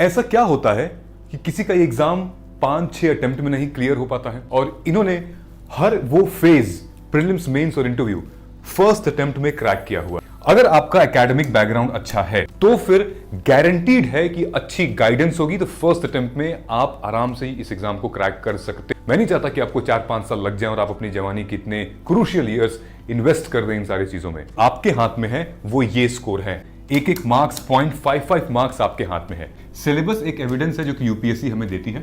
ऐसा क्या होता है कि किसी का एग्जाम 5-6 अटेम्प्ट में नहीं क्लियर हो पाता है और इन्होंने हर वो फेज प्रीलिम्स, मेंस और इंटरव्यू फर्स्ट अटेम्प्ट में क्रैक किया हुआ है। अगर आपका एकेडमिक बैकग्राउंड अच्छा है तो फिर गारंटीड है कि अच्छी गाइडेंस होगी तो फर्स्ट अटेम्प्ट में आप आराम से ही इस एग्जाम को क्रैक कर सकते हैं। मैं नहीं चाहता कि आपको 4-5 साल लग जाए और आप अपनी जवानी के इतने क्रूशियल ईयर्स इन्वेस्ट कर दें इन सारी चीजों में। आपके हाथ में है वो ये स्कोर है, एक मार्क्स 0.55 मार्क्स आपके हाथ में है। सिलेबस एक एविडेंस है जो कि यूपीएससी हमें देती है।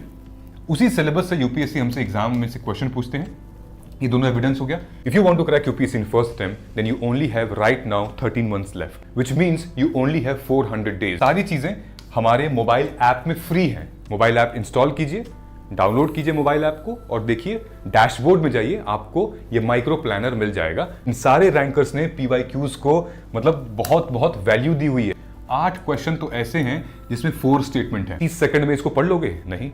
उसी सिलेबस से यूपीएससी हमसे एग्जाम में से क्वेश्चन पूछते हैं। ये दोनों एविडेंस हो गया। If you want to crack UPSC in first attempt then you only have right now 13 months left, which means you only have 400 days. सारी चीजें हमारे मोबाइल ऐप में फ्री हैं। मोबाइल ऐप इंस्टॉल कीजिए, डाउनलोड कीजिए mobile app को और देखिए डैशबोर्ड में जाइए, आपको ये माइक्रो प्लानर मिल जाएगा। इन सारे रैंकर्स ने पीवाईक्यूज को मतलब बहुत बहुत वैल्यू दी हुई है। 8 क्वेश्चन तो ऐसे हैं जिसमें 4 स्टेटमेंट है। 30 सेकंड में इसको पढ़ लोगे? नहीं,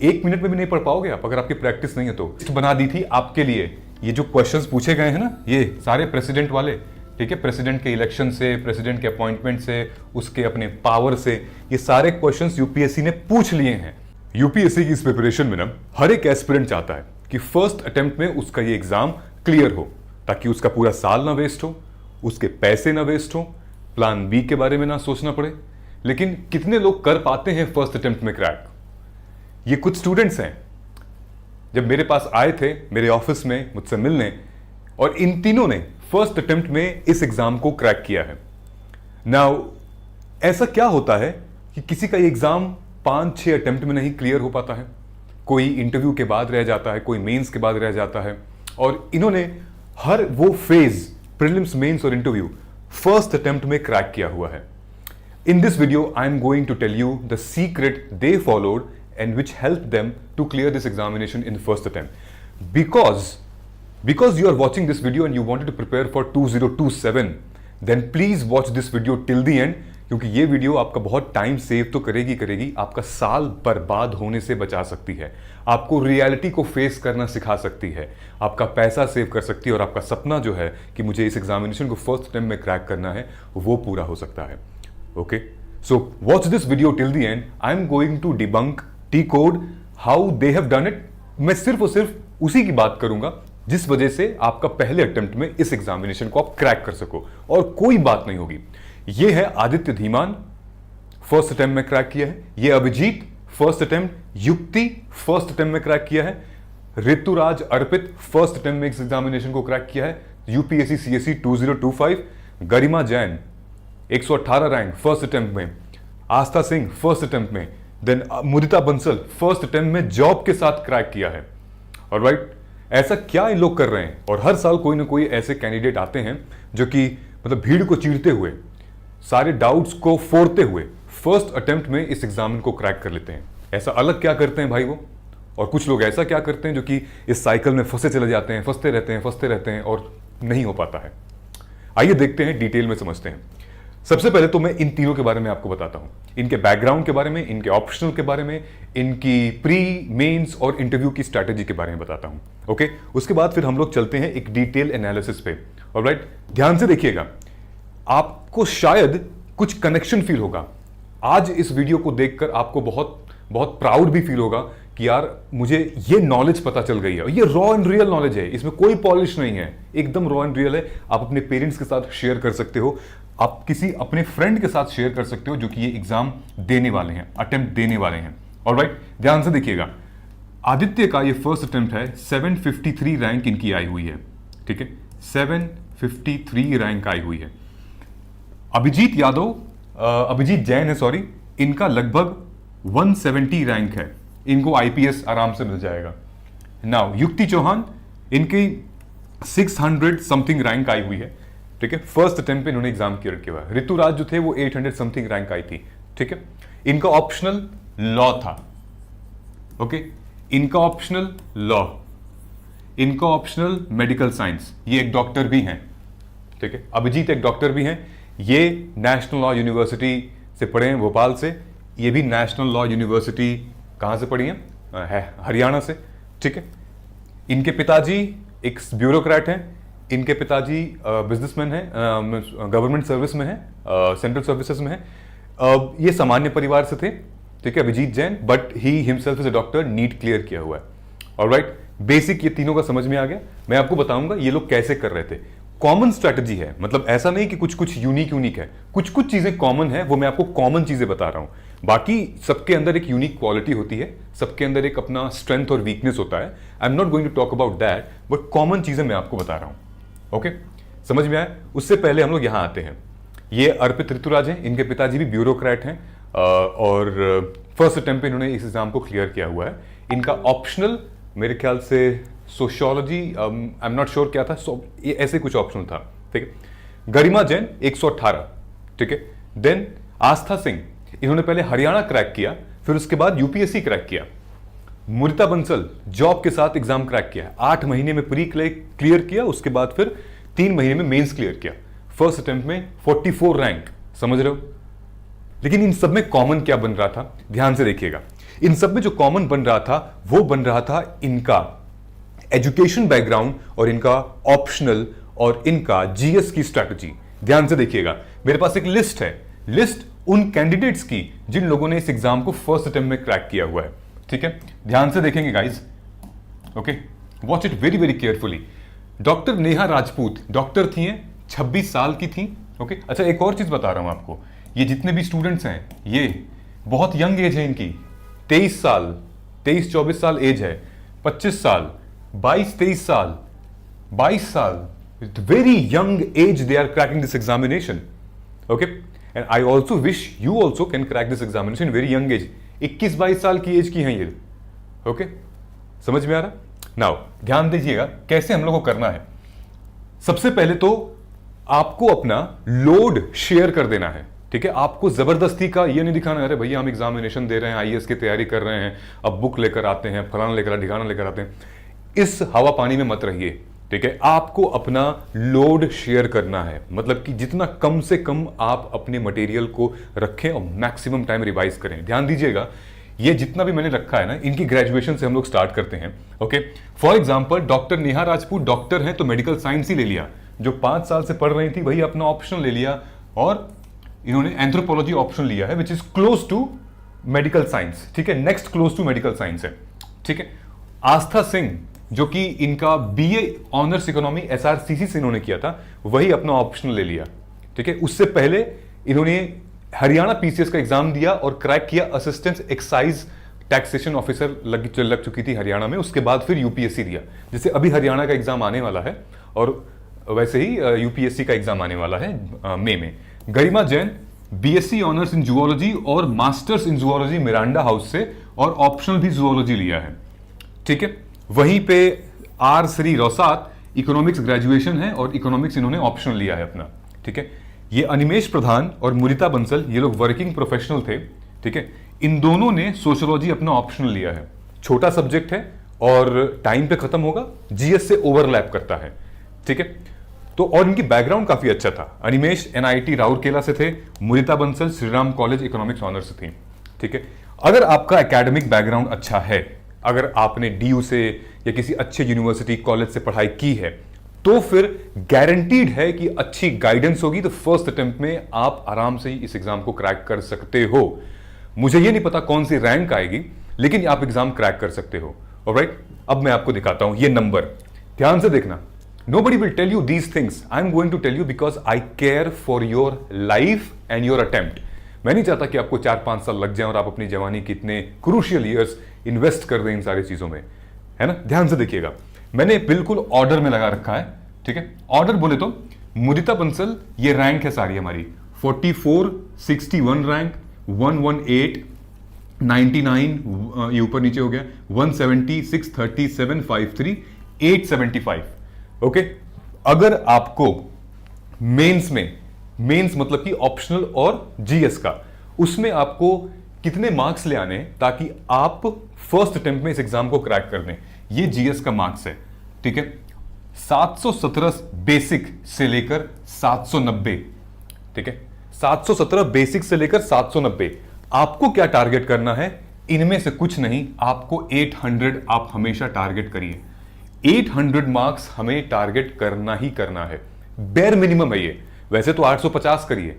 1 मिनट में भी नहीं पढ़ पाओगे आप अगर आपकी प्रैक्टिस नहीं है तो। लिस्ट बना दी थी आपके लिए। ये जो क्वेश्चंस पूछे गए हैं ना, ये सारे प्रेसिडेंट वाले, ठीक है, प्रेसिडेंट के इलेक्शन से, प्रेसिडेंट के अपॉइंटमेंट से, उसके अपने पावर से, ये सारे क्वेश्चंस यूपीएससी ने पूछ लिए हैं। यूपीएससी की इस प्रिपरेशन में ना हर एक एस्पिरेंट चाहता है कि फर्स्ट अटेम्प्ट में उसका ये एग्जाम क्लियर हो ताकि उसका पूरा साल ना वेस्ट हो, उसके पैसे ना वेस्ट हो, प्लान बी के बारे में ना सोचना पड़े। लेकिन कितने लोग कर पाते हैं फर्स्ट अटेम्प्ट में क्रैक? ये कुछ स्टूडेंट्स हैं, जब मेरे पास आए थे मेरे ऑफिस में मुझसे मिलने, और इन तीनों ने फर्स्ट अटेम्प्ट में इस एग्जाम को क्रैक किया है। नाउ ऐसा क्या होता है कि किसी का एग्जाम 5-6 अटेम्प्ट में नहीं क्लियर हो पाता है, कोई इंटरव्यू के बाद रह जाता है, कोई मेंस के बाद रह जाता है, और इन्होंने हर वो फेज प्रीलिम्स, मेंस और इंटरव्यू फर्स्ट अटेम्प्ट में क्रैक किया हुआ है। In this video, I am going to tell you the secret they followed and which helped them to clear this examination in the first attempt. Because you are watching this video and you wanted to prepare for 2027, then please watch this video till the end, क्योंकि ये video आपका बहुत time save तो करेगी, आपका साल बर्बाद होने से बचा सकती है, आपको रियलिटी को फेस करना सिखा सकती है, आपका पैसा सेव कर सकती है और आपका सपना जो है कि मुझे इस एग्जामिनेशन को फर्स्ट अटेम्प्ट में क्रैक करना है वो पूरा हो सकता है। Okay, so watch this video till the end. I'm going to debunk T-code, how they have done it. मैं सिर्फ और सिर्फ उसी की बात करूंगा जिस वजह से आपका पहले अटेम्प्ट में इस एग्जामिनेशन को आप क्रैक कर सको, और कोई बात नहीं होगी। ये है आदित्य धीमान, फर्स्ट अटेम्प्ट में क्रैक किया है। ये अभिजीत, फर्स्ट अटेम्प्ट। युक्ति, फर्स्ट अटेम्प्ट में क्रैक किया है। ऋतुराज अर्पित, फर्स्ट अटेम्प्ट में इस एग्जामिनेशन को क्रैक किया है, यूपीएससी सीएससी 2025। गरिमा जैन 118 रैंक फर्स्ट अटेम्प्ट में। आस्था सिंह फर्स्ट अटेम्प्ट में। देन मुदिता बंसल फर्स्ट अटेम्प्ट में जॉब के साथ क्रैक किया है। और राइट, ऐसा क्या इन लोग कर रहे हैं? और हर साल कोई ना कोई ऐसे कैंडिडेट आते हैं जो कि मतलब भीड़ को चीरते हुए, सारे डाउट्स को फोड़ते हुए फर्स्ट अटेम्प्ट में इस एग्जाम को क्रैक कर लेते हैं। ऐसा अलग क्या करते हैं भाई वो? और कुछ लोग ऐसा क्या करते हैं जो कि इस साइकिल में फंसे चले जाते हैं, फंसते रहते हैं और नहीं हो पाता है। आइए देखते हैं, डिटेल में समझते हैं। सबसे पहले तो मैं इन तीनों के बारे में आपको बताता हूं, इनके बैकग्राउंड के बारे में, इनके ऑप्शनल के बारे में, इनकी प्री, मेंस और इंटरव्यू की स्ट्रैटेजी के बारे में बताता हूं। ओके, उसके बाद फिर हम लोग चलते हैं एक डिटेल एनालिसिस पे। ऑलराइट, ध्यान से देखिएगा, आपको शायद कुछ कनेक्शन फील होगा। आज इस वीडियो को देखकर आपको बहुत बहुत प्राउड भी फील होगा कि यार मुझे ये नॉलेज पता चल गई है। ये रॉ एंड रियल नॉलेज है, इसमें कोई पॉलिश नहीं है, एकदम रॉ एंड रियल है। आप अपने पेरेंट्स के साथ शेयर कर सकते हो, आप किसी अपने फ्रेंड के साथ शेयर कर सकते हो जो कि ये एग्जाम देने वाले हैं, अटेम्प्ट देने वाले हैं। ऑलराइट, ध्यान से देखिएगा, आदित्य का ये फर्स्ट अटेम्प्ट है, 753 रैंक इनकी आई हुई है, ठीक है, 753 रैंक आई हुई है। अभिजीत जैन है, सॉरी, इनका लगभग 170 रैंक है, इनको आईपीएस आराम से मिल जाएगा। नाउ युक्ति चौहान, इनकी 600 समथिंग रैंक आई हुई है, ठीक है, फर्स्ट अटेम्प्ट पे इन्होंने एग्जाम क्लियर किया हुआ है। ऋतुराज जो थे वो 800 समथिंग रैंक आई थी, ठीक है। इनका ऑप्शनल लॉ था, ओके, इनका ऑप्शनल लॉ, इनका ऑप्शनल मेडिकल साइंस, ये एक डॉक्टर भी हैं, ठीक है, अभिजीत एक डॉक्टर भी हैं। ये नेशनल लॉ यूनिवर्सिटी से पढ़े हैं, भोपाल से। ये भी नेशनल लॉ यूनिवर्सिटी कहाँ से पढ़ी हैं? हरियाणा से, ठीक है। इनके पिताजी एक ब्यूरोक्रेट हैं, इनके पिताजी बिजनेसमैन हैं, गवर्नमेंट सर्विस में हैं, सेंट्रल सर्विसेज में हैं। ये सामान्य परिवार से थे, ठीक है, Abhijit Jain, but he himself is a doctor, NEET clear किया हुआ है। ऑलराइट, बेसिक ये तीनों का समझ में आ गया। मैं आपको बताऊंगा ये लोग कैसे कर रहे थे। कॉमन स्ट्रैटेजी है, मतलब ऐसा नहीं कि कुछ कुछ यूनिक है, कुछ कुछ चीजें कॉमन है, वो मैं आपको कॉमन चीजें बता रहा हूं। बाकी सबके अंदर एक यूनिक क्वालिटी होती है, सबके अंदर एक अपना स्ट्रेंथ और वीकनेस होता है। I am not going to talk about that, but common चीजें मैं आपको बता रहा हूं। ओके, समझ में आया? उससे पहले हम लोग यहां आते हैं। ये अर्पित ऋतुराज हैं, इनके पिताजी भी ब्यूरोक्रेट हैं और फर्स्ट अटेम्प्ट पे इन्होंने इस एग्जाम को क्लियर किया हुआ है। इनका ऑप्शनल मेरे ख्याल से sociology, I am not sure क्या था, ये ऐसे कुछ ऑप्शनल था, ठीक है। गरिमा जैन 118, ठीक है। देन आस्था सिंह, इन्होंने पहले हरियाणा क्रैक किया, फिर उसके बाद यूपीएससी क्रैक किया। मुरिता बंसल जॉब के साथ एग्जाम क्रैक किया, 8 महीने में प्री क्लियर किया, उसके बाद फिर 3 महीने में मेंस क्लियर किया। फर्स्ट अटेम्प्ट में 44 रैंक, समझ रहे हो? लेकिन इन सब में कॉमन क्या बन रहा था, ध्यान से देखिएगा। इन सब में जो कॉमन बन रहा था वो बन रहा था इनका एजुकेशन बैकग्राउंड और इनका ऑप्शनल और इनका जीएस की स्ट्रैटेजी। ध्यान से देखिएगा, मेरे पास एक लिस्ट है, लिस्ट उन कैंडिडेट्स की जिन लोगों ने इस एग्जाम को फर्स्ट अटेम्प्ट में क्रैक किया हुआ है, ठीक है। ध्यान से देखेंगे guys, okay, watch it very very carefully. Doctor Neha Rajput doctor थी, 26 साल की थी, ओके। अच्छा, एक और चीज बता रहा हूं आपको, ये जितने भी स्टूडेंट्स हैं ये बहुत यंग एज है इनकी, 23 साल, 23-24 साल एज है, 25 साल, 22-23 साल, 22 साल, very young age they are cracking this examination, okay. And I also wish you also can crack this examination very young age. 21-22 साल की एज की हैं ये, ओके, समझ में आ रहा? नाउ ध्यान दीजिएगा कैसे हम लोग को करना है। सबसे पहले तो आपको अपना लोड शेयर कर देना है, ठीक है। आपको जबरदस्ती का ये नहीं दिखाना, अरे भैया हम एग्जामिनेशन दे रहे हैं, आईएएस की तैयारी कर रहे हैं, अब बुक लेकर आते हैं, फलाना लेकर ठिकाना लेकर आते हैं, इस हवा पानी में मत रहिए, ठीक है। आपको अपना लोड शेयर करना है, मतलब कि जितना कम से कम आप अपने मटेरियल को रखें और मैक्सिमम टाइम रिवाइज करें। ध्यान दीजिएगा, ये जितना भी मैंने रखा है ना, इनकी ग्रेजुएशन से हम लोग स्टार्ट करते हैं, okay. For example doctor Neha Rajput doctor हैं तो मेडिकल साइंस ही ले लिया, जो 5 साल से पढ़ रही थी वही अपना ऑप्शन ले लिया, और इन्होंने एंथ्रोपोलॉजी ऑप्शन लिया है which is close to medical science, ठीक है, next close to medical science है, ठीक है। आस्था सिंह जो कि इनका बीए ऑनर्स इकोनॉमी एसआरसीसी से इन्होंने किया था, वही अपना ऑप्शन ले लिया, ठीक है। उससे पहले इन्होंने हरियाणा पीसीएस का एग्जाम दिया और क्रैक किया, असिस्टेंट एक्साइज टैक्सेशन ऑफिसर लग चुकी थी हरियाणा में, उसके बाद फिर यूपीएससी दिया, जैसे अभी हरियाणा का एग्जाम आने वाला है और वैसे ही यूपीएससी का एग्जाम आने वाला है मई में। Garima Jain BSc honours in zoology और masters in zoology Miranda House से, और ऑप्शनल भी जूलॉजी लिया है, ठीक है। वहीं पे आर श्री रौसात इकोनॉमिक्स ग्रेजुएशन है और इकोनॉमिक्स इन्होंने ऑप्शनल लिया है अपना, ठीक है। ये अनिमेश प्रधान और मुरिता बंसल ये लोग वर्किंग प्रोफेशनल थे, ठीक है। इन दोनों ने सोशियोलॉजी अपना ऑप्शनल लिया है, छोटा सब्जेक्ट है और टाइम पे खत्म होगा, जीएस से ओवरलैप करता है, ठीक है। तो और इनकी बैकग्राउंड काफी अच्छा था, अनिमेश एनआईटी राउरकेला से थे, Murita Bansal Shriram college economics honour से थी, ठीक है। अगर आपका एकेडमिक बैकग्राउंड अच्छा है, अगर आपने डीयू से या किसी अच्छे यूनिवर्सिटी कॉलेज से पढ़ाई की है, तो फिर गारंटीड है कि अच्छी गाइडेंस होगी तो फर्स्ट अटेम्प्ट में आप आराम से ही इस एग्जाम को क्रैक कर सकते हो। मुझे ये नहीं पता कौन सी रैंक आएगी, लेकिन आप एग्जाम क्रैक कर सकते हो, ऑलराइट। अब मैं आपको दिखाता हूं ये नंबर, ध्यान से देखना। Nobody will tell you these things. I'm going to tell you because I care for your life and your attempt. मैं नहीं चाहता कि आपको 4-5 साल लग जाए और आप अपनी जवानी के इतने क्रूशियल ईयर्स इन्वेस्ट कर दें इन सारी चीजों में, है ना। ध्यान से देखिएगा, मैंने बिल्कुल ऑर्डर में लगा रखा है, ठीक है। ऑर्डर बोले तो मुदिता बंसल ये रैंक है सारी हमारी, 44, 61 रैंक, 118, 99 ये ऊपर नीचे हो गया, 170, 630, 753, 875, ओके। अगर आपको मेंस में, मेंस मतलब कि ऑप्शनल और जीएस का, उसमें आपको कितने मार्क्स ले आने ताकि आप फर्स्ट अटेम्प्ट में इस एग्जाम को क्रैक कर दें, ये जीएस का मार्क्स है, ठीक है। 717 बेसिक से लेकर 790, ठीक है। 717 बेसिक से लेकर 790। आपको क्या टारगेट करना है? इनमें से कुछ नहीं, आपको 800 आप हमेशा टारगेट करिए। 800 मार्क्स हमें टारगेट करना ही करना है, बेयर मिनिमम है ये। वैसे तो 850 करिए,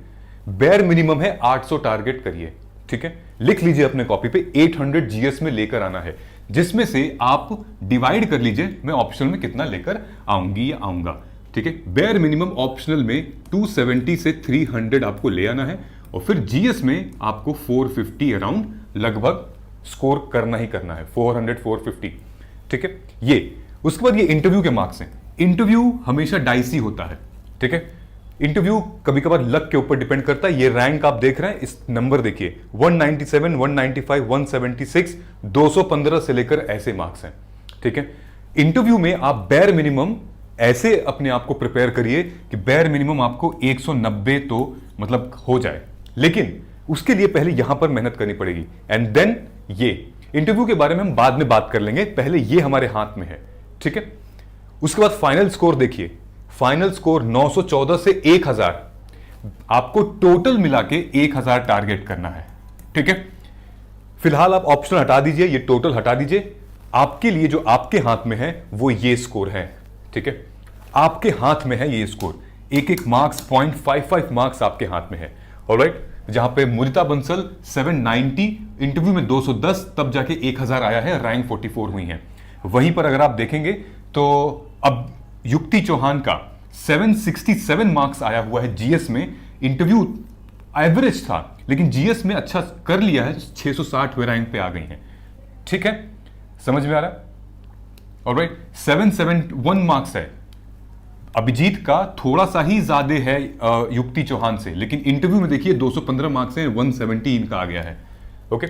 बेयर मिनिमम है 800 टारगेट करिए, ठीक है। लिख लीजिए अपने कॉपी पे 800 जीएस में लेकर आना है, जिसमें से आप डिवाइड कर लीजिए मैं ऑप्शनल में कितना लेकर आऊंगी या आऊंगा। ठीक है, बेयर मिनिमम ऑप्शनल में 270 से 300 आपको ले आना है और फिर जीएस में आपको 450 अराउंड लगभग स्कोर करना ही करना है, 400 450। ठीक है, ये उसके बाद ये इंटरव्यू के मार्क्स हैं। इंटरव्यू हमेशा डाइसी होता है। ठीक है, इंटरव्यू कभी कभार लक के ऊपर डिपेंड करता है। ये रैंक आप देख रहे हैं, इस नंबर देखिए 197 195 176 215 से लेकर ऐसे मार्क्स हैं। ठीक है, इंटरव्यू में आप बेयर मिनिमम ऐसे अपने आप को प्रिपेयर करिए कि बेयर मिनिमम आपको 190 तो मतलब हो जाए, लेकिन उसके लिए पहले यहां पर मेहनत करनी पड़ेगी। एंड देन ये इंटरव्यू के बारे में हम बाद में बात कर लेंगे, पहले ये हमारे हाथ में है। ठीक है, उसके बाद फाइनल स्कोर देखिए, फाइनल स्कोर 914 से 1000, आपको टोटल मिला के 1000 टारगेट करना है। ठीक है, फिलहाल आप ऑप्शन हटा दीजिए, ये टोटल हटा दीजिए। आपके लिए जो आपके हाथ में है वो ये स्कोर है। ठीक है, आपके हाथ में है ये स्कोर, एक एक मार्क्स 0.55 मार्क्स आपके हाथ में है। ऑलराइट, जहां पे मुदिता बंसल 790, इंटरव्यू में 210, तब जाके 1000 आया है, रैंक 44 हुई है। वहीं पर अगर आप देखेंगे तो अब युक्ति चौहान का 767 मार्क्स आया हुआ है जीएस में। इंटरव्यू एवरेज था लेकिन जीएस में अच्छा कर लिया है, 660वें रैंक पे आ गई हैं। ठीक है, समझ में आ रहा है? ऑलराइट, 771 मार्क्स है अभिजीत का, थोड़ा सा ही ज्यादा है युक्ति चौहान से, लेकिन इंटरव्यू में देखिए 215 मार्क्स हैं, 170 इनका आ गया है। ओके,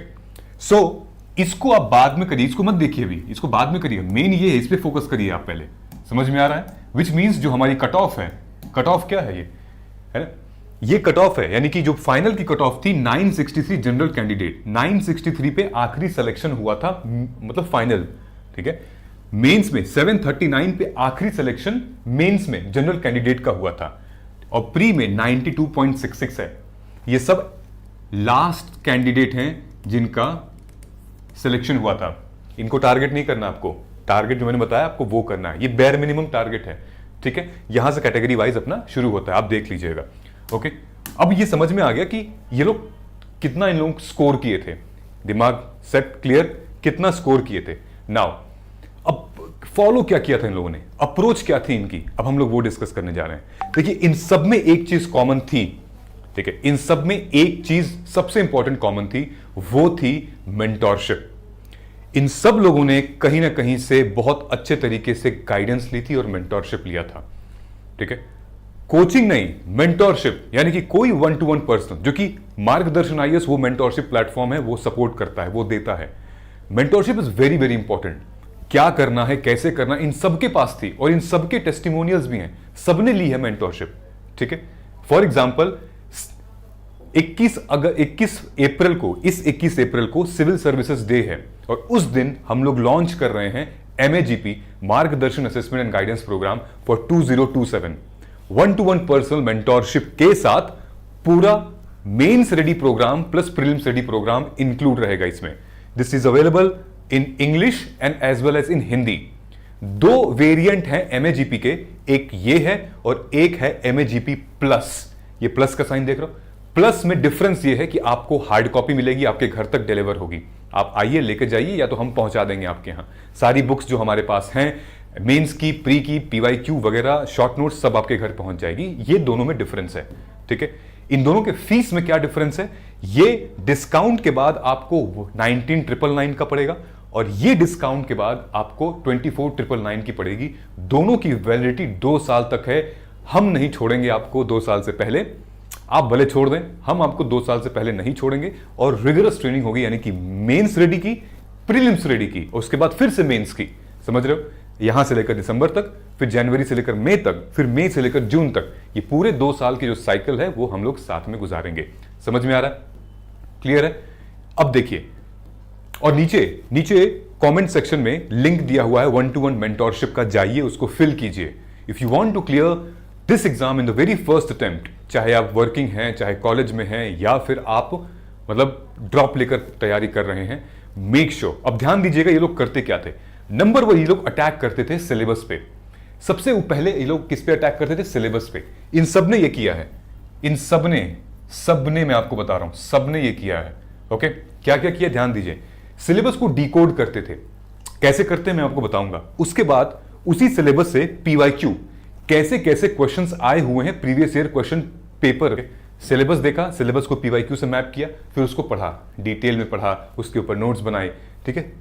सो इसको आप बाद में करिए, इसको मत देखिए अभी, इसको बाद में करिए। मेन ये है, इस पे फोकस करिए आप पहले। समझ में आ रहा है? विच मीन्स जो हमारी कट ऑफ है, कट ऑफ क्या है ये, है ना, ये कट ऑफ है, यानी कि जो फाइनल की कट ऑफ थी 963 जनरल कैंडिडेट, 963 पे आखिरी सिलेक्शन हुआ था, मतलब फाइनल। ठीक है, मेंस में 739 पे आखिरी सिलेक्शन मेंस में जनरल कैंडिडेट का हुआ था और प्री में 92.66 है। ये सब लास्ट कैंडिडेट हैं जिनका सिलेक्शन हुआ था। इनको टारगेट नहीं करना आपको, टारगेट जो मैंने बताया आपको वो करना है, ये बेयर मिनिमम टारगेट है। ठीक है, यहां से कैटेगरी वाइज अपना शुरू होता है, आप देख लीजिएगा। ओके, अब ये समझ में आ गया कि ये लोग कितना इन लोग स्कोर किए थे, दिमाग सेट क्लियर, कितना स्कोर किए थे। नाउ अब फॉलो क्या किया था इन लोगों ने, अप्रोच क्या थी इनकी, अब हम लोग वो डिस्कस करने जा रहे हैं। देखिए, इन सब में एक चीज कॉमन थी। ठीक है, इन सब में एक चीज सबसे इंपॉर्टेंट कॉमन थी, वो थी मेंटोरशिप। इन सब लोगों ने कहीं ना कहीं से बहुत अच्छे तरीके से गाइडेंस ली थी और मेंटोरशिप लिया था। ठीक है, कोचिंग नहीं, मेंटोरशिप, यानी कि कोई 1-to-1 पर्सन, जो कि मार्गदर्शन आईएएस वो मेंटोरशिप प्लेटफॉर्म है, वो सपोर्ट करता है, वो देता है। Mentorship is very very important. क्या करना है, कैसे करना, इन सबके पास थी और इन सबके टेस्टिमोनियल्स भी हैं, सबने ली है मेंटोरशिप। ठीक है, फॉर एग्जाम्पल 21 अप्रैल को, इस 21 अप्रैल को सिविल सर्विसेज डे है और उस दिन हम लोग लॉन्च कर रहे हैं MAGP, मार्गदर्शन assessment and guidance program for 2027। 1-to-1 personal mentorship के साथ पूरा mains ready program plus prelims ready program include रहेगा इसमें। This is available in English and as well as in Hindi. 2 variant हैं MAGP के, एक ये है और एक है MAGP प्लस। ये प्लस का साइन देख रहे हो, प्लस में डिफरेंस ये है कि आपको हार्ड कॉपी मिलेगी, आपके घर तक डिलीवर होगी। आप आइए लेके जाइए या तो हम पहुंचा देंगे आपके यहां। सारी बुक्स जो हमारे पास हैं, मेंस की, प्री की, PYQ वगैरह, शॉर्ट नोट्स, सब आपके घर पहुंच जाएगी। ये दोनों में डिफरेंस है। ठीक है, इन दोनों के फीस में क्या डिफरेंस है, ये डिस्काउंट के बाद आपको 19,999 का पड़ेगा और ये डिस्काउंट के बाद आपको 24,999 की पड़ेगी। दोनों की वैलिडिटी 2 साल तक है। हम नहीं छोड़ेंगे आपको 2 साल से पहले, आप भले छोड़ दें, हम आपको 2 साल से पहले नहीं छोड़ेंगे। और रिगरस ट्रेनिंग होगी, यानी कि मेंस रेडी की, प्रीलिम्स रेडी की, उसके बाद फिर से मेंस की। समझ रहे हो, यहां से लेकर दिसंबर तक, फिर जनवरी से लेकर मई तक, फिर मई से लेकर जून तक, ये पूरे 2 साल की जो साइकिल है वो हम लोग साथ में गुजारेंगे। समझ में आ रहा है? क्लियर है? अब देखिए, और नीचे कमेंट सेक्शन में लिंक दिया हुआ है 1-to-1 मेंटोरशिप का, जाइए उसको फिल कीजिए। If you want to clear this exam in the very first attempt, चाहे आप वर्किंग हैं, चाहे कॉलेज में हैं, या फिर आप मतलब ड्रॉप लेकर तैयारी कर रहे हैं, मेक श्योर। अब ध्यान दीजिएगा ये लोग करते क्या थे। नंबर 1, ये लोग अटैक करते थे सिलेबस पे। सबसे पहले ये लोग किस पे अटैक करते थे? सिलेबस पे। इन सब ने ये किया है, इन सबने मैं आपको बता रहा हूं, सबने ये किया है। ओके, क्या क्या किया ध्यान दीजिए। सिलेबस को डिकोड करते थे, कैसे करते हैं मैं आपको बताऊंगा। उसके बाद उसी सिलेबस से पीवाईक्यू, कैसे कैसे क्वेश्चंस आए हुए हैं previous year question paper. Syllabus देखा, सिलेबस को पीवाईक्यू से मैप किया, फिर उसको पढ़ा, डिटेल में पढ़ा, उसके ऊपर नोट्स बनाए, ठीक है,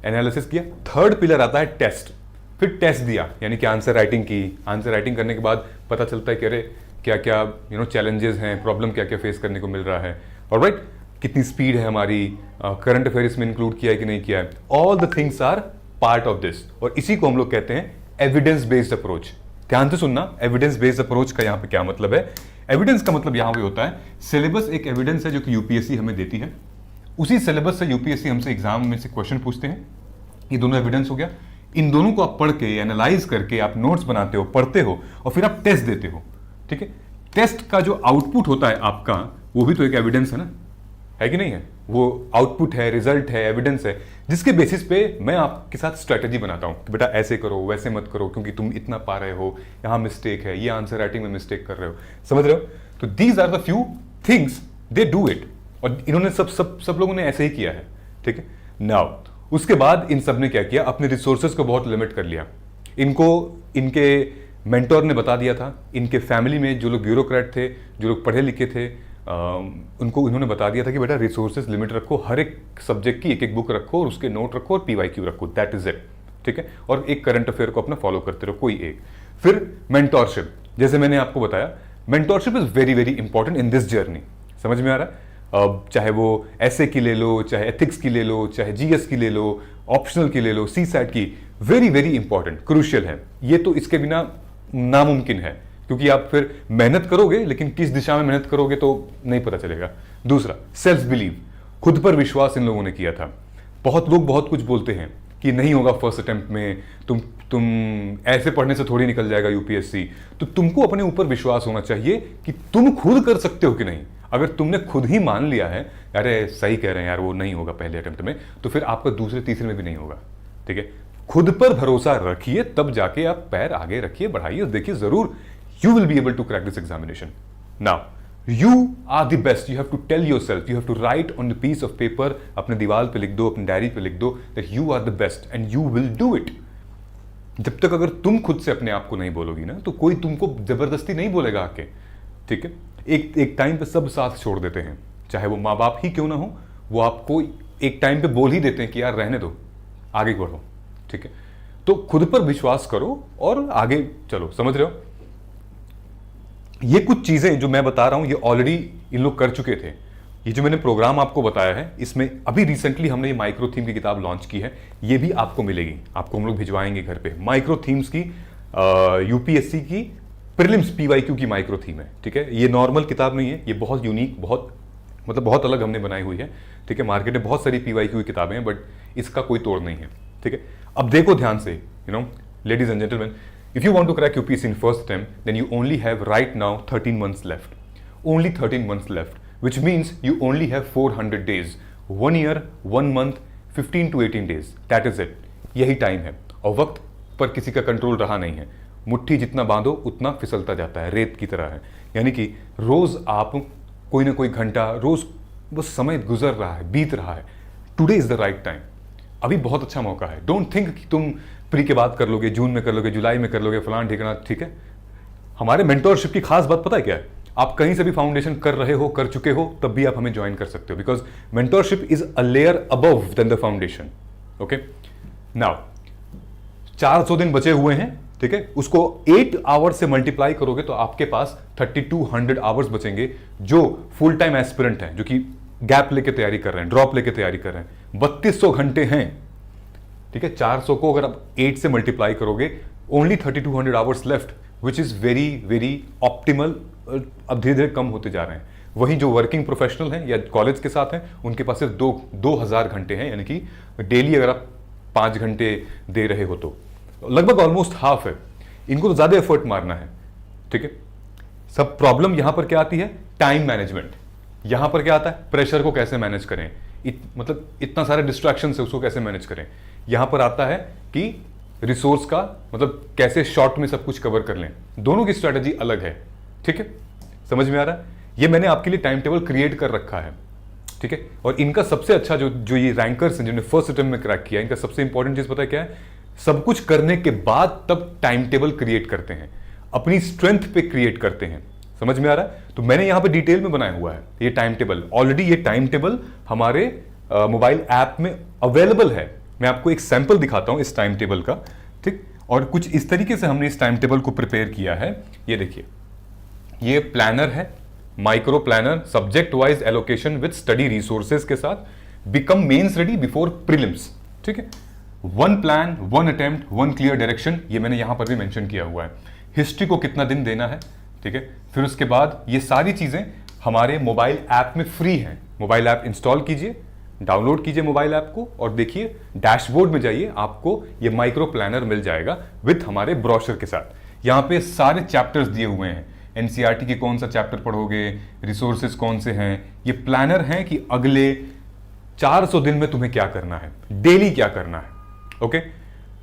एनालिसिस किया। थर्ड पिलर आता है टेस्ट, फिर टेस्ट दिया, यानी कि आंसर राइटिंग की। आंसर राइटिंग करने के बाद पता चलता है कि अरे क्या क्या चैलेंजेस हैं, प्रॉब्लम क्या क्या फेस करने को मिल रहा है, ऑलराइट, कितनी स्पीड है हमारी, करंट अफेयर्स में इंक्लूड किया है कि नहीं किया है। All the things are part of this, और इसी को हम लोग कहते हैं एविडेंस बेस्ड अप्रोच। ध्यान से सुनना, एविडेंस बेस्ड अप्रोच का यहाँ पे क्या मतलब है। एविडेंस का मतलब यहाँ पे होता है, सिलेबस एक एविडेंस है जो कि यूपीएससी हमें देती है, उसी सिलेबस से यूपीएससी हमसे एग्जाम में से क्वेश्चन पूछते हैं। ये दोनों एविडेंस हो गया। इन दोनों को आप पढ़ के एनालाइज करके आप नोट्स बनाते हो, पढ़ते हो, और फिर आप टेस्ट देते हो, ठीक है। टेस्ट का जो आउटपुट होता है आपका, वो भी तो एक एविडेंस है ना, है कि नहीं है। वो आउटपुट है, रिजल्ट है, एविडेंस है, जिसके बेसिस पे मैं आपके साथ स्ट्रेटेजी बनाता हूं कि बेटा ऐसे करो, वैसे मत करो, क्योंकि तुम इतना पा रहे हो, यहां मिस्टेक है, ये आंसर राइटिंग में मिस्टेक कर रहे हो, समझ रहे हो। तो these are the few things they do it, और इन्होंने सब लोगों ने ऐसे ही किया है, ठीक है। नाउ उसके बाद इन सब ने क्या किया, अपने रिसोर्सेज को बहुत लिमिट कर लिया। इनको इनके मेंटोर ने बता दिया था, इनके फैमिली में जो लोग ब्यूरोक्रेट थे, जो लोग पढ़े लिखे थे, उनको इन्होंने बता दिया था कि बेटा रिसोर्सेज लिमिट रखो, हर एक सब्जेक्ट की एक एक बुक रखो, और उसके नोट रखो, और पीवाईक्यू रखो, दैट इज इट, ठीक है। और एक करंट अफेयर को अपना फॉलो करते रहो, कोई एक। फिर मेंटोरशिप, जैसे मैंने आपको बताया, mentorship is very very important in this journey, समझ में आ रहा है। चाहे वो एसए की ले लो, चाहे एथिक्स की ले लो, चाहे जीएस की ले लो, ऑप्शनल की ले लो, सीसैट की, वेरी वेरी इंपॉर्टेंट, क्रूशियल है ये तो, इसके बिना नामुमकिन है, क्योंकि आप फिर मेहनत करोगे लेकिन किस दिशा में मेहनत करोगे तो नहीं पता चलेगा। दूसरा, सेल्फ बिलीव, खुद पर विश्वास इन लोगों ने किया था। बहुत लोग बहुत कुछ बोलते हैं कि नहीं होगा फर्स्ट अटेम्प्ट में, तुम ऐसे पढ़ने से थोड़ी निकल जाएगा यूपीएससी। तो तुमको अपने ऊपर विश्वास होना चाहिए कि तुम खुद कर सकते हो कि नहीं। अगर तुमने खुद ही मान लिया है, अरे सही कह रहे हैं यार, वो नहीं होगा पहले अटेम्प्ट में, तो फिर आपका दूसरे तीसरे में भी नहीं होगा, ठीक है। खुद पर भरोसा रखिए, तब जाके आप पैर आगे रखिए, बढ़ाइए, देखिए जरूर you will be able to crack this examination. Now, you are the best. You have to tell yourself, you have to write on a piece of paper, अपने दीवार पे लिख दो, अपनी डायरी पे लिख दो, that you are the best and you will do it. जब तक अगर तुम खुद से अपने आप को नहीं बोलोगी ना, तो कोई तुमको जबरदस्ती नहीं बोलेगा आके, ठीक है। एक टाइम पे सब साथ छोड़ देते हैं, चाहे वो माँ बाप ही क्यों ना हो, वो आपको एक टाइम पे बोल ही देते हैं कि यार रहने दो, आगे बढ़ो, ठीक है। तो खुद पर विश्वास करो और आगे चलो, समझ रहे हो। ये कुछ चीजें जो मैं बता रहा हूं, ये ऑलरेडी इन लोग कर चुके थे। ये जो मैंने प्रोग्राम आपको बताया है, इसमें अभी रिसेंटली हमने ये माइक्रो थीम की किताब लॉन्च की है, ये भी आपको मिलेगी, आपको हम लोग भिजवाएंगे घर पे। माइक्रो थीम्स की यूपीएससी की प्रीलिम्स पीवाईक्यू की माइक्रो थीम है, ठीक है। ये नॉर्मल किताब नहीं है, ये बहुत यूनिक, बहुत अलग हमने बनाई हुई है, ठीक है। मार्केट में बहुत सारी पीवाईक्यू की किताबें हैं, बट इसका कोई तोड़ नहीं है, ठीक है। अब देखो ध्यान से, ladies and gentleman, if you want to crack UPSC in first attempt, then you only have right now 13 months left. Only 13 months left, which means you only have 400 days. 1 year, 1 month, 15 to 18 days. That is it. यही time है, और वक्त पर किसी का control रहा नहीं है। मुट्ठी जितना बांधो उतना फिसलता जाता है, रेत की तरह है। यानी कि रोज आप कोई ना कोई घंटा, रोज बस समय गुजर रहा है, बीत रहा है। Today is the right time, अभी बहुत अच्छा मौका है। डोंट थिंक कि तुम प्री के बाद कर लोगे, जून में कर लोगे, जुलाई में कर लोगे, फलान ठिकाना, ठीक है। हमारे मेंटोरशिप की खास बात पता है क्या है, आप कहीं से भी फाउंडेशन कर रहे हो, कर चुके हो, तब भी आप हमें ज्वाइन कर सकते हो, because mentorship is a layer above then the foundation, okay. Now 400 दिन बचे हुए हैं, ठीक है। उसको 8 आवर्स से मल्टीप्लाई करोगे तो आपके पास 3200 आवर्स बचेंगे, जो फुल टाइम एस्पिरेंट हैं, जो कि गैप लेके तैयारी कर रहे हैं, ड्रॉप लेके तैयारी कर रहे हैं, 3200 घंटे हैं, ठीक है। 400 को अगर आप 8 से मल्टीप्लाई करोगे, only 3200 hours left, which is very very optimal. अब धीरे धीरे कम होते जा रहे हैं। वहीं जो वर्किंग प्रोफेशनल हैं या कॉलेज के साथ हैं, उनके पास सिर्फ 2000 घंटे हैं, यानी कि डेली अगर आप 5 घंटे दे रहे हो तो लगभग ऑलमोस्ट हाफ है। इनको तो ज्यादा एफर्ट मारना है, ठीक है। सब प्रॉब्लम यहां पर क्या आती है, टाइम मैनेजमेंट। यहां पर क्या आता है, प्रेशर को कैसे मैनेज करें, मतलब इतना सारे डिस्ट्रैक्शन है, उसको कैसे मैनेज करें। यहां पर आता है कि रिसोर्स का मतलब कैसे शॉर्ट में सब कुछ कवर कर लें। दोनों की स्ट्रैटेजी अलग है, ठीक है, समझ में आ रहा है। ये मैंने आपके लिए टाइम टेबल क्रिएट कर रखा है, ठीक है। और इनका सबसे अच्छा जो ये रैंकर्स हैं जिन्होंने फर्स्ट अटेम्प्ट में क्रैक किया, इनका सबसे इंपॉर्टेंट चीज पता है क्या है? सब कुछ करने के बाद तब टाइम टेबल क्रिएट करते हैं, अपनी स्ट्रेंथ पे क्रिएट करते हैं। समझ में आ रहा है? तो मैंने यहां पे डिटेल में बनाया हुआ है ये टाइम टेबल। ऑलरेडी ये टाइम टेबल हमारे मोबाइल ऐप में अवेलेबल है। मैं आपको एक सैंपल दिखाता हूं इस टाइम टेबल का, ठीक। और कुछ इस तरीके से हमने इस टाइम टेबल को प्रिपेयर किया है। ये देखिए, ये प्लानर है, micro planner, subject wise allocation with study resources के साथ, become mains ready before prelims, ठीक है। 1 प्लान, 1 अटेम्प्ट, 1 क्लियर डायरेक्शन, ये मैंने यहां पर भी मेंशन किया हुआ है। हिस्ट्री को कितना दिन देना है, ठीक है। फिर उसके बाद ये सारी चीजें हमारे मोबाइल ऐप में फ्री हैं। मोबाइल ऐप इंस्टॉल कीजिए, डाउनलोड कीजिए मोबाइल ऐप को और देखिए डैशबोर्ड में जाइए, आपको ये माइक्रो प्लानर मिल जाएगा विथ हमारे ब्रोशर के साथ। यहाँ पे सारे चैप्टर्स दिए हुए हैं, एनसीईआरटी के कौन सा चैप्टर पढ़ोगे, रिसोर्सेज कौन से हैं। ये प्लानर है कि अगले 400 दिन में तुम्हें क्या करना है, डेली क्या करना है, ओके।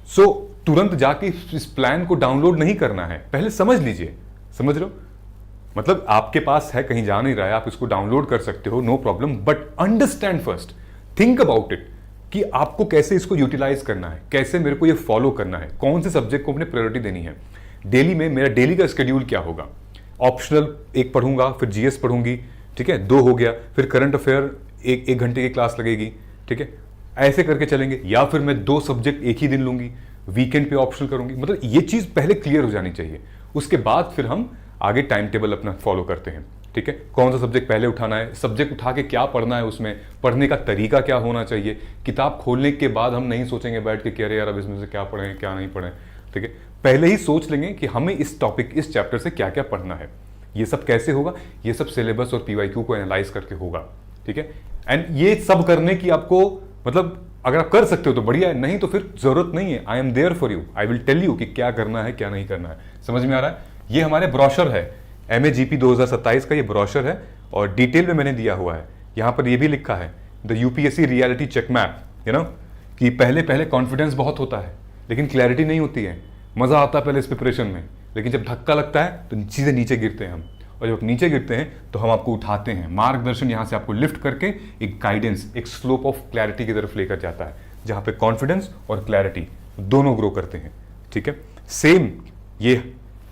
सो तुरंत जाके इस प्लान को डाउनलोड नहीं करना है, पहले समझ लीजिए। समझ रहे हो? मतलब आपके पास है, कहीं जा नहीं रहा है, आप इसको डाउनलोड कर सकते हो, no problem, but understand first, think about it कि आपको कैसे इसको यूटिलाइज करना है, कैसे मेरे को ये फॉलो करना है, कौन से सब्जेक्ट को अपने प्रायोरिटी देनी है। डेली में मेरा डेली का स्केड्यूल क्या होगा? ऑप्शनल 1 पढ़ूंगा, फिर जीएस पढ़ूंगी, ठीक है, 2 हो गया, फिर करंट अफेयर 1 घंटे की क्लास लगेगी, ठीक है। ऐसे करके चलेंगे, या फिर मैं 2 सब्जेक्ट एक ही दिन लूंगी, वीकेंड पे ऑप्शनल करूंगी। मतलब ये चीज पहले क्लियर हो जानी चाहिए, उसके बाद फिर हम आगे टाइम टेबल अपना फॉलो करते हैं, ठीक है। कौन सा सब्जेक्ट पहले उठाना है, सब्जेक्ट उठा के क्या पढ़ना है, उसमें पढ़ने का तरीका क्या होना चाहिए। किताब खोलने के बाद हम नहीं सोचेंगे बैठ के कि अरे यार अब इसमें से क्या पढ़ें क्या नहीं पढ़ें, ठीक है। पहले ही सोच लेंगे कि हमें इस टॉपिक, इस चैप्टर से क्या क्या पढ़ना है। ये सब कैसे होगा? ये सब सिलेबस और पीवाईक्यू को एनालाइज करके होगा, ठीक है। एंड ये सब करने की आपको, मतलब अगर आप कर सकते हो तो बढ़िया है, नहीं तो फिर जरूरत नहीं है। I am there for you, I will tell you कि क्या करना है क्या नहीं करना है। समझ में आ रहा है? ये हमारे ब्रोशर है, MAGP 2027 का ये ब्रोशर है और डिटेल में मैंने दिया हुआ है। यहाँ पर ये भी लिखा है the UPSC reality check map, you know, कि पहले पहले कॉन्फिडेंस बहुत होता है लेकिन क्लैरिटी नहीं होती है। मजा आता है पहले इस प्रिपरेशन में, लेकिन जब धक्का लगता है तो चीजें नीचे गिरते हैं हम, और जब नीचे गिरते हैं तो हम आपको उठाते हैं। मार्गदर्शन यहाँ से आपको लिफ्ट करके एक गाइडेंस, एक स्लोप ऑफ क्लैरिटी की तरफ लेकर जाता है, जहाँ पे कॉन्फिडेंस और क्लैरिटी दोनों ग्रो करते हैं, ठीक है। सेम ये,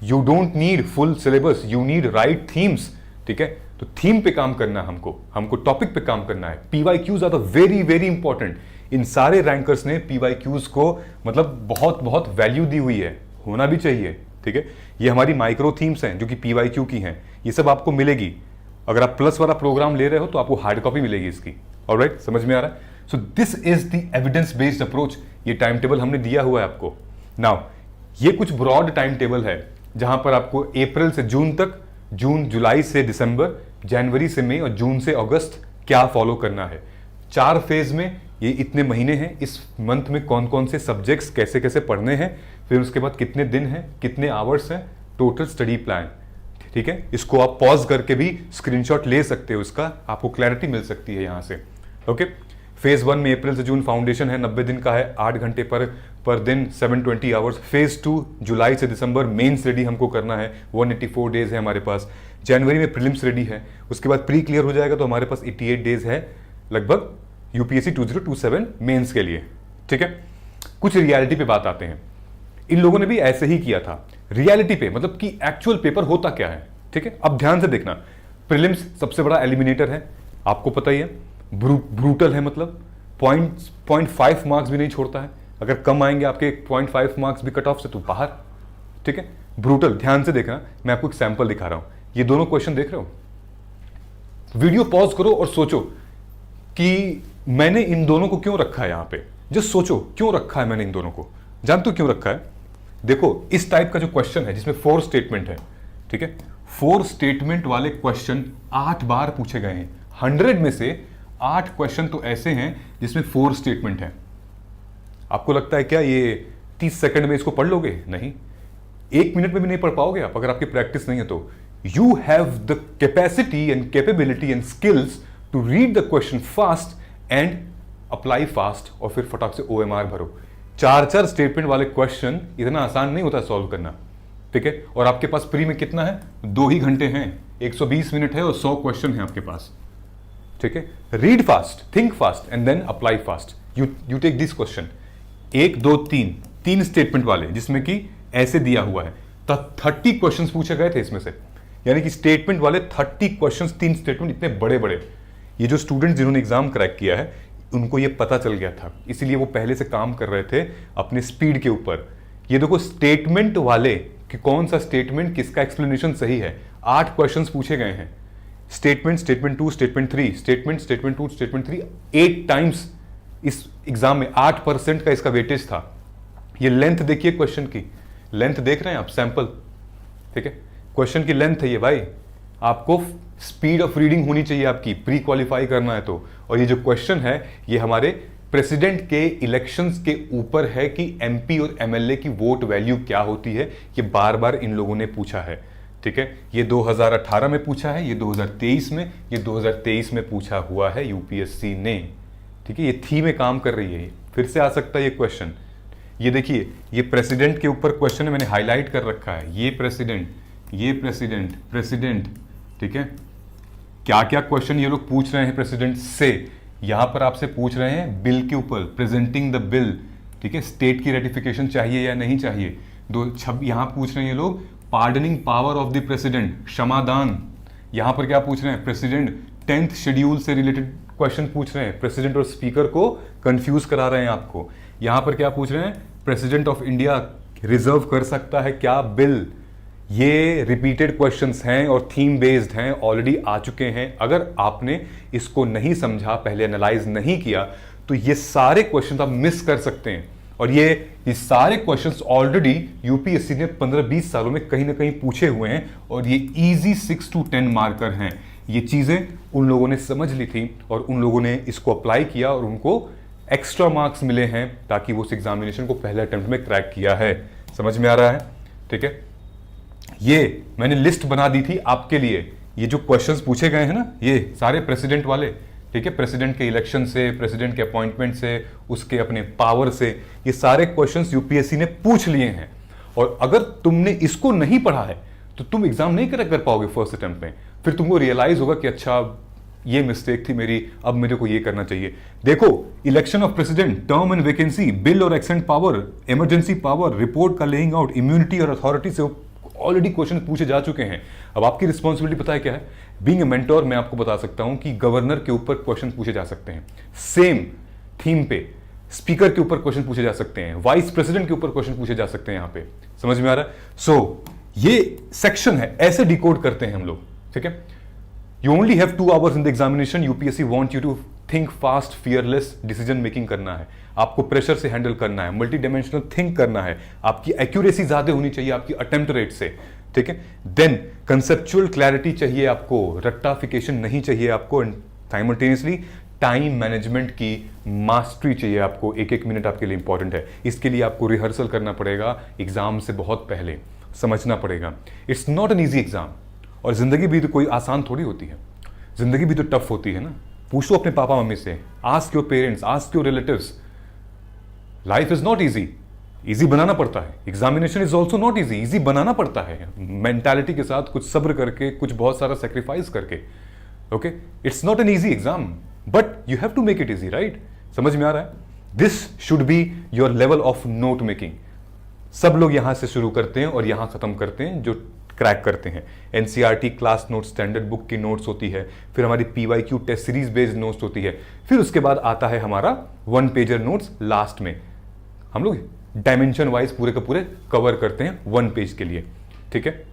you don't need full syllabus, you need right themes, ठीक है। तो थीम पे काम करना है हमको टॉपिक पे काम करना है। PYQs are the very very important. इन सारे रैंकर्स ने पीवाईक्यूज को मतलब बहुत बहुत वैल्यू दी हुई है, होना भी चाहिए, ठीक है। ये हमारी माइक्रो थीम्स हैं जो कि पीवाईक्यू की हैं, ये सब आपको मिलेगी। अगर आप प्लस वाला प्रोग्राम ले रहे हो तो आपको हार्ड कॉपी मिलेगी इसकी, ऑलराइट, समझ में आ रहा है? So this is the evidence based approach. ये टाइम टेबल हमने दिया हुआ है आपको। नाउ ये कुछ ब्रॉड टाइम टेबल है जहां पर आपको अप्रैल से जून तक, जून जुलाई से दिसंबर, जनवरी से मई और जून से अगस्त क्या फॉलो करना है। 4 फेज में ये इतने महीने हैं, इस मंथ में कौन कौन से सब्जेक्ट्स कैसे कैसे पढ़ने हैं, फिर उसके बाद कितने दिन हैं, कितने आवर्स हैं, टोटल स्टडी प्लान, ठीक है। इसको आप पॉज करके भी स्क्रीनशॉट ले सकते हो, इसका आपको क्लैरिटी मिल सकती है यहाँ से, ओके। फेज 1 में अप्रैल से जून फाउंडेशन है, 90 दिन का है, 8 घंटे पर दिन, 720 आवर्स। फेज 2 जुलाई से दिसंबर मेंस रेडी हमको करना है, 184 डेज है हमारे पास। जनवरी में प्रीलिम्स रेडी है, उसके बाद प्री क्लियर हो जाएगा तो हमारे पास 88 डेज है लगभग यूपीएससी 2027 मेंस के लिए, ठीक है। कुछ रियलिटी पे बात आते हैं। इन लोगों ने भी ऐसे ही किया था रियलिटी पे, मतलब कि एक्चुअल पेपर होता क्या है, ठीक है। अब ध्यान से देखना, प्रीलिम्स सबसे बड़ा एलिमिनेटर है, आपको पता ही है, ब्रूटल है, मतलब 0.5 मार्क्स भी नहीं छोड़ता है। अगर कम आएंगे आपके 0.5 मार्क्स भी कट ऑफ से तो बाहर, ठीक है, ब्रूटल। ध्यान से देखना, मैं आपको एक सैंपल दिखा रहा हूं। ये दोनों क्वेश्चन देख रहे हो, वीडियो पॉज करो और सोचो कि मैंने इन दोनों को क्यों रखा है यहां पे। जस्ट सोचो क्यों रखा है मैंने इन दोनों को। जानते हो क्यों रखा है? देखो, इस टाइप का जो क्वेश्चन है जिसमें 4 स्टेटमेंट है, ठीक है, 4 स्टेटमेंट वाले क्वेश्चन 8 बार पूछे गए हैं। 100 में से 8 क्वेश्चन तो ऐसे हैं जिसमें 4 स्टेटमेंट है। आपको लगता है क्या ये 30 सेकंड में इसको पढ़ लोगे? नहीं, 1 मिनट में भी नहीं पढ़ पाओगे आप, अगर आपकी प्रैक्टिस नहीं है तो। You have the capacity and capability and skills to read the question fast and apply fast, और फिर फटाक से OMR भरो। 4 स्टेटमेंट वाले क्वेश्चन इतना आसान नहीं होता सॉल्व करना, ठीक है। और आपके पास प्री में कितना है? 2 ही घंटे हैं, 120 मिनट है और 100 क्वेश्चन है आपके पास। ठीक है, read fast, think fast and then apply fast. You take this question, 1 2 3 तीन स्टेटमेंट वाले, जिसमें कि ऐसे दिया हुआ है, 30 क्वेश्चंस पूछे गए थे इसमें से, यानी कि स्टेटमेंट वाले 30 क्वेश्चंस, 3 स्टेटमेंट इतने बड़े बड़े। ये जो स्टूडेंट जिन्होंने एग्जाम क्रैक किया है उनको ये पता चल गया था, इसीलिए वो पहले से काम कर रहे थे अपने स्पीड के ऊपर। ये देखो स्टेटमेंट वाले कि कौन सा स्टेटमेंट किसका एक्सप्लेनेशन सही है, 8 क्वेश्चंस पूछे गए हैं। Statement, statement 2, statement 3, statement, statement 2, statement 3, 8 times इस एग्जाम में 8% का इसका वेटेज था। ये लेंथ देखिए क्वेश्चन की, लेंथ देख रहे हैं आप, सैंपल, ठीक है, क्वेश्चन की लेंथ है ये भाई। आपको स्पीड ऑफ रीडिंग होनी चाहिए आपकी, प्री क्वालिफाई करना है तो। और ये जो क्वेश्चन है ये हमारे प्रेसिडेंट के इलेक्शंस के ऊपर है कि एमपी और एमएलए की वोट वैल्यू क्या होती है, ये बार बार इन लोगों ने पूछा है, ठीक है। ये 2018 में पूछा है, ये 2023 में, ये 2023 में पूछा हुआ है यूपीएससी ने, ठीक है। ये थी में काम कर रही है, फिर से आ सकता है ये क्वेश्चन। ये देखिए, ये प्रेसिडेंट के ऊपर क्वेश्चन है, मैंने हाईलाइट कर रखा है, ये प्रेसिडेंट, ये प्रेसिडेंट, प्रेसिडेंट, ठीक है। क्या क्या क्वेश्चन ये लोग पूछ रहे हैं प्रेसिडेंट से, यहां पर आपसे पूछ रहे हैं बिल के ऊपर, प्रेजेंटिंग द बिल, ठीक है, स्टेट की रेटिफिकेशन चाहिए या नहीं चाहिए। यहां पूछ रहे हैं ये लोग pardoning power of the president, क्षमादान। यहां पर क्या पूछ रहे हैं, प्रेसिडेंट 10th शेड्यूल से रिलेटेड क्वेश्चन पूछ रहे हैं, प्रेसिडेंट और स्पीकर को कंफ्यूज करा रहे हैं आपको। यहां पर क्या पूछ रहे हैं, प्रेसिडेंट ऑफ इंडिया रिजर्व कर सकता है क्या बिल। ये रिपीटेड क्वेश्चंस हैं और थीम बेस्ड हैं, ऑलरेडी आ चुके हैं। अगर आपने इसको नहीं समझा, पहले एनालाइज नहीं किया, तो ये सारे क्वेश्चंस आप मिस कर सकते हैं। और ये सारे क्वेश्चंस ऑलरेडी यूपीएससी ने 15-20 सालों में कहीं ना कहीं पूछे हुए हैं, और ये इजी 6 to 10 मार्कर हैं। ये चीजें उन लोगों ने समझ ली थी और उन लोगों ने इसको अप्लाई किया और उनको एक्स्ट्रा मार्क्स मिले हैं, ताकि वो उस एग्जामिनेशन को पहले अटेम्प्ट में क्रैक किया है। समझ में आ रहा है, ठीक है। ये मैंने लिस्ट बना दी थी आपके लिए, ये जो क्वेश्चंस पूछे गए हैं ना, ये सारे प्रेसिडेंट वाले, ठीक है, प्रेसिडेंट के इलेक्शन से, प्रेसिडेंट के अपॉइंटमेंट से, उसके अपने पावर से, ये सारे क्वेश्चंस यूपीएससी ने पूछ लिए हैं। और अगर तुमने इसको नहीं पढ़ा है तो तुम एग्जाम नहीं क्रैक कर पाओगे फर्स्ट अटेम्प्ट में। फिर तुमको रियलाइज होगा कि अच्छा ये मिस्टेक थी मेरी, अब मेरे को ये करना चाहिए। देखो, election of president, term and vacancy, bill और assent power, emergency power, report का लेइंग आउट, इम्यूनिटी और अथॉरिटी से ऑलरेडी क्वेश्चन पूछे जा चुके हैं। अब आपकी रिस्पॉन्सिबिलिटी पता है क्या है, बीइंग ए मेंटोर मैं आपको बता सकता हूं कि गवर्नर के ऊपर क्वेश्चन पूछे जा सकते हैं, सेम थीम पे स्पीकर के ऊपर क्वेश्चन पूछे जा सकते हैं, वाइस प्रेसिडेंट के ऊपर क्वेश्चन पूछे जा सकते हैं। यहां पे समझ में आ रहा है। सो ये सेक्शन है, ऐसे डिकोड करते हैं हम लोग, ठीक है। You only have 2 hours in the examination, UPSC want you to think fast, fearless decision making करना है, आपको प्रेशर से हैंडल करना है, मल्टी डायमेंशनल थिंक करना है, आपकी एक्यूरेसी ज्यादा होनी चाहिए आपकी अटेम्प्ट रेट से, ठीक है। देन कंसेप्चुअल क्लैरिटी चाहिए आपको, रट्टाफिकेशन नहीं चाहिए आपको, एंड साइमल्टेनियसली टाइम मैनेजमेंट की मास्टरी चाहिए आपको। 1-1 मिनट आपके लिए इंपॉर्टेंट है, इसके लिए आपको रिहर्सल करना पड़ेगा एग्जाम से बहुत पहले, समझना पड़ेगा। It's not an easy exam, और जिंदगी भी तो कोई आसान थोड़ी होती है, जिंदगी भी तो टफ होती है ना। पूछो अपने पापा मम्मी से, ask your parents, ask your relatives, life is not easy, easy बनाना पड़ता है। Examination is also not easy, easy बनाना पड़ता है मेंटालिटी के साथ, कुछ सब्र करके, कुछ बहुत सारा सेक्रीफाइस करके। Okay, it's not an easy exam, but you have to make it easy, right. समझ में आ रहा है। This should be your level of note making. सब लोग यहां से शुरू करते हैं और यहां खत्म करते हैं जो क्रैक करते हैं। NCERT class note, standard book की नोट्स होती है, फिर हमारी PYQ test series based notes होती है, फिर उसके बाद आता है हमारा 1 पेजर नोट्स लास्ट में। हम लोग डायमेंशन वाइज पूरे का पूरे कवर करते हैं 1 पेज के लिए, ठीक है।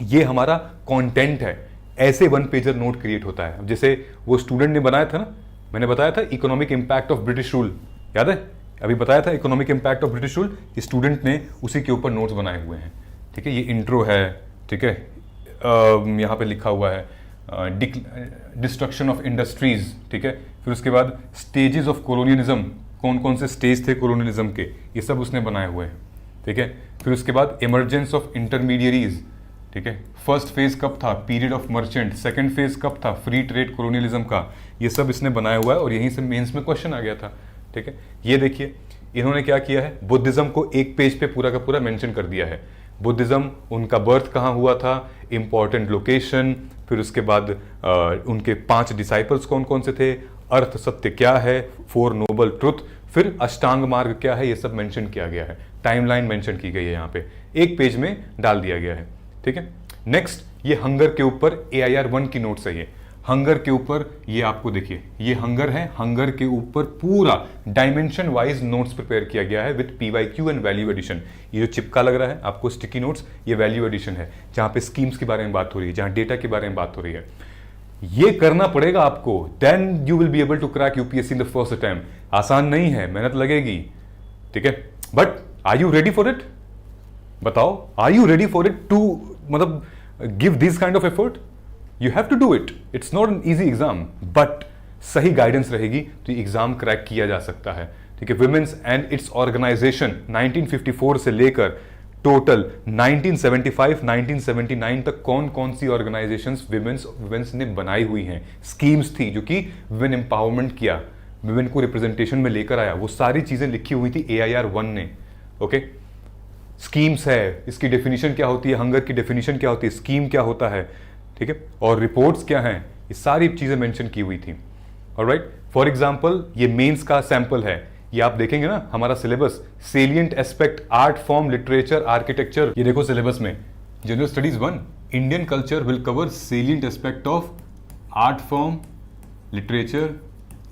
ये हमारा कंटेंट है, ऐसे 1 पेजर नोट क्रिएट होता है। जैसे वो स्टूडेंट ने बनाया था ना, मैंने बताया था economic impact of British rule, याद है, अभी बताया था economic impact of British rule, student ने उसी के ऊपर नोट्स बनाए हुए हैं, ठीक है। ये इंट्रो है, ठीक है। यहाँ पे लिखा हुआ है डिस्ट्रक्शन ऑफ इंडस्ट्रीज, ठीक है। फिर उसके बाद स्टेजेस ऑफ कॉलोनियलिज्म, कौन कौन से स्टेज थे कॉलोनियलिज्म के, ये सब उसने बनाए हुए हैं, ठीक है। फिर उसके बाद इमरजेंस ऑफ इंटरमीडियरीज, ठीक है। फर्स्ट फेज कब था, period of merchant, second phase कब था, फ्री ट्रेड कॉलोनियलिज्म का, ये सब इसने बनाया हुआ है और यहीं से मेंस में क्वेश्चन आ गया था, ठीक है। ये देखिए इन्होंने क्या किया है, बुद्धिज्म को 1 पेज पे पूरा का पूरा मेंशन कर दिया है। बुद्धिज्म, उनका बर्थ कहाँ हुआ था, इंपॉर्टेंट लोकेशन, फिर उसके बाद उनके 5 डिसाइपल्स कौन कौन से थे, अर्थ सत्य क्या है, 4 नोबल ट्रुथ, फिर अष्टांग मार्ग क्या है, ये सब मेंशन किया गया है, टाइमलाइन मेंशन की गई है, यहाँ पे एक पेज में डाल दिया गया है। ठीक है, नेक्स्ट ये हंगर के ऊपर AIR-1 की नोट्स है। ये हंगर के ऊपर ये आपको देखिए, ये हंगर है, हंगर के ऊपर पूरा डायमेंशन वाइज नोट्स प्रिपेयर किया गया है with PYQ and value addition. ये जो चिपका लग रहा है आपको स्टिकी नोट्स, ये वैल्यू एडिशन है, जहां पे स्कीम्स के बारे में बात हो रही है, जहां डेटा के बारे में बात हो रही है। ये करना पड़ेगा आपको, then you will be able to crack UPSC in the first attempt. आसान नहीं है, मेहनत लगेगी, ठीक है, but are you ready for it? बताओ, are you ready for it to मतलब give this kind of effort? You have to do it. It's not an easy exam, but सही गाइडेंस रहेगी तो एग्जाम क्रैक किया जा सकता है। ठीक है, विमेंस एंड इट्स ऑर्गेनाइजेशन 1954 से लेकर टोटल 1975 1979 तक कौन कौन सी ऑर्गेनाइजेशंस विमेंस ने बनाई हुई हैं, स्कीम्स थी जो कि विमेन एम्पावरमेंट किया, विमेन को रिप्रेजेंटेशन में लेकर आया, वो सारी चीजें लिखी हुई थी AIR-1 ने। ओके, स्कीम्स है, इसकी डेफिनेशन क्या होती है, हंगर की डेफिनेशन क्या होती है, स्कीम क्या होता है, ठीक है, और रिपोर्ट्स क्या हैं, ये सारी चीजें मेंशन की हुई थी। ऑलराइट, फॉर एग्जांपल ये मेंस का सैंपल है, ये आप देखेंगे ना हमारा syllabus, salient aspect art form literature architecture, ये देखो सिलेबस में general studies 1 Indian culture will cover salient aspect of art form literature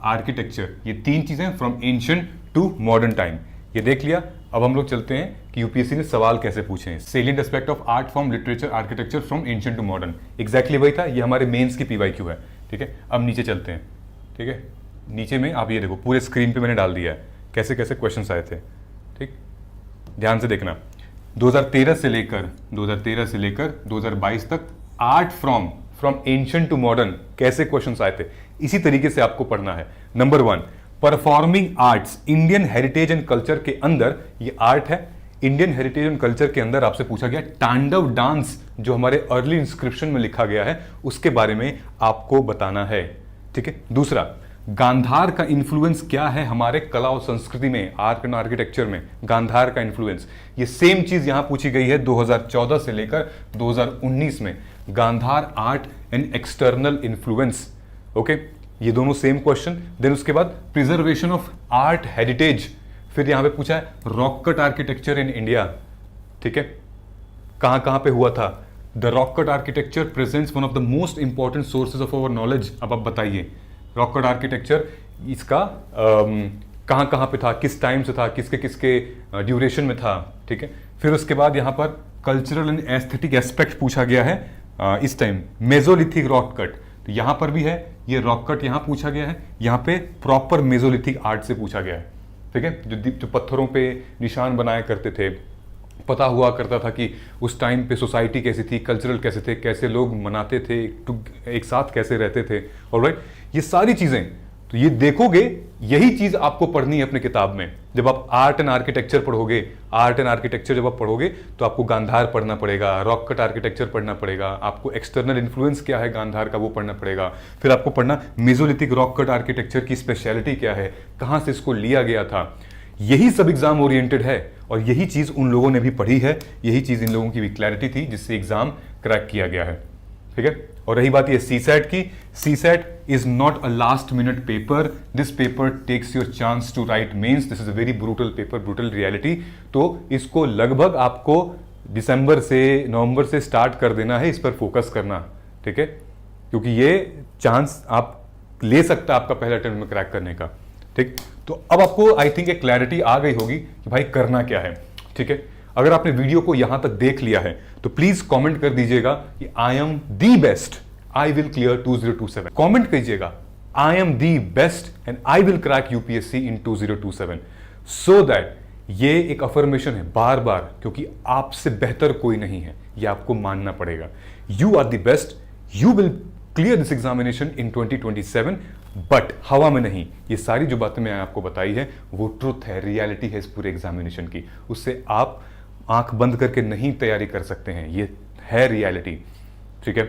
architecture, ये 3 चीजें from ancient to modern time. ये देख लिया। अब हम लोग चलते हैं कि यूपीएससी ने सवाल कैसे पूछे हैं। Salient aspect of art form literature architecture from ancient to modern, exactly वही था, ये हमारे मेंस की PYQ है। ठीक है, अब नीचे चलते हैं। ठीक है, नीचे में आप ये देखो पूरे स्क्रीन पे मैंने डाल दिया है कैसे कैसे क्वेश्चंस आए थे। ठीक, ध्यान से देखना। 2013 से लेकर 2022 तक art from ancient to modern कैसे क्वेश्चंस आए थे, इसी तरीके से आपको पढ़ना है। Number 1 performing arts Indian heritage and culture के अंदर, ये आर्ट है, इंडियन हेरिटेज एंड कल्चर के अंदर आपसे पूछा गया तांडव डांस जो हमारे अर्ली इंस्क्रिप्शन में लिखा गया है उसके बारे में आपको बताना है। ठीक है, दूसरा गांधार का इन्फ्लुएंस क्या है हमारे कला और संस्कृति में, आर्ट एंड आर्किटेक्चर में गांधार का इन्फ्लुएंस, ये सेम चीज यहां पूछी गई है 2014 से लेकर 2019 में, Gandhara art and external influence. Okay, ये दोनों सेम क्वेश्चन। देन उसके बाद प्रिजर्वेशन ऑफ आर्ट हेरिटेज, फिर यहां पे पूछा है rock cut architecture in India. ठीक है, कहां कहां पे हुआ था, the rock cut architecture presents one of the most important sources of our knowledge. अब आप बताइए रॉक कट आर्किटेक्चर इसका कहां कहां पे था, किस टाइम से था, किसके किसके ड्यूरेशन में था। ठीक है, फिर उसके बाद यहां पर कल्चरल एंड एस्थेटिक एस्पेक्ट पूछा गया है इस टाइम, मेसोलिथिक रॉक कट, तो यहां पर भी है ये रॉक कट, यहां पूछा गया है, यहां पे प्रॉपर मेसोलिथिक आर्ट से पूछा गया है। ठीक है, जो पत्थरों पे निशान बनाया करते थे, पता हुआ करता था कि उस टाइम पे सोसाइटी कैसी थी, कल्चरल कैसे थे, कैसे लोग मनाते थे, एक साथ कैसे रहते थे। ऑलराइट, ये सारी चीजें तो ये देखोगे, यही चीज आपको पढ़नी है अपने किताब में। जब आप आर्ट एंड आर्किटेक्चर पढ़ोगे, आर्ट एंड आर्किटेक्चर जब आप पढ़ोगे तो आपको गांधार पढ़ना पड़ेगा, रॉक कट आर्किटेक्चर पढ़ना पड़ेगा, आपको एक्सटर्नल इन्फ्लुएंस क्या है गांधार का वो पढ़ना पड़ेगा, फिर आपको पढ़ना मेसोलिथिक रॉक कट आर्किटेक्चर की स्पेशलिटी क्या है, कहां से इसको लिया गया था। यही सब एग्जाम ओरिएंटेड है और यही चीज उन लोगों ने भी पढ़ी है, यही चीज इन लोगों की भी क्लैरिटी थी जिससे एग्जाम क्रैक किया गया है। ठीक है, और रही बात ये सीसैट की, CSAT is not a last minute paper, this paper takes your chance to write mains, this is a very brutal paper, brutal reality. तो इसको लगभग आपको दिसंबर से नवंबर से स्टार्ट कर देना है, इस पर फोकस करना। ठीक है, क्योंकि ये चांस आप ले सकता है आपका पहला अटेम्प्ट में क्रैक करने का। ठीक, तो अब आपको आई थिंक एक क्लैरिटी आ गई होगी कि भाई करना क्या है। ठीक है, अगर आपने वीडियो को यहां तक देख लिया है तो प्लीज कमेंट कर दीजिएगा कि I am the best, I will clear 2027। Comment कीजिएगा I am the best and I will crack UPSC in 2027, so that ये एक अफर्मेशन है बार बार, क्योंकि आपसे बेहतर कोई नहीं है, ये आपको मानना पड़ेगा। You are the best, you will clear this examination in 2027, but हवा में नहीं। ये सारी जो बातें मैंने आपको बताई है वो ट्रुथ है, रियलिटी है इस पूरे एग्जामिनेशन की, उससे आप आंख बंद करके नहीं तैयारी कर सकते हैं, ये है रियलिटी। ठीक है,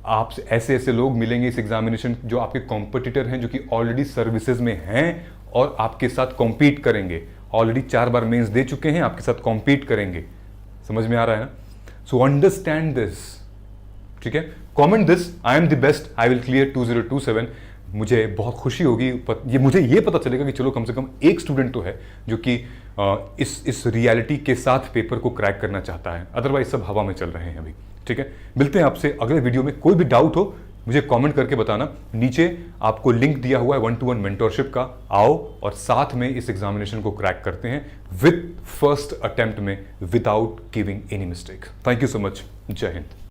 आप ऐसे ऐसे लोग मिलेंगे इस एग्जामिनेशन जो आपके कॉम्पिटिटर हैं, जो कि ऑलरेडी सर्विसेज में हैं और आपके साथ कॉम्पीट करेंगे, ऑलरेडी 4 बार मेंस दे चुके हैं, आपके साथ कॉम्पीट करेंगे। समझ में आ रहा है ना? सो अंडरस्टैंड दिस, ठीक है। Comment this, I am the best, I will clear 2027। मुझे बहुत खुशी होगी, मुझे ये पता चलेगा कि चलो कम से कम एक स्टूडेंट तो है जो कि इस रियलिटी के साथ पेपर को क्रैक करना चाहता है, अदरवाइज सब हवा में चल रहे हैं अभी, ठीक है। मिलते हैं आपसे अगले वीडियो में। कोई भी डाउट हो मुझे कमेंट करके बताना, नीचे आपको लिंक दिया हुआ है 1-to-1 मेंटरशिप का, आओ और साथ में इस एग्जामिनेशन को क्रैक करते हैं विद फर्स्ट अटेम्प्ट में, without giving any mistake. Thank you so much, जय हिंद।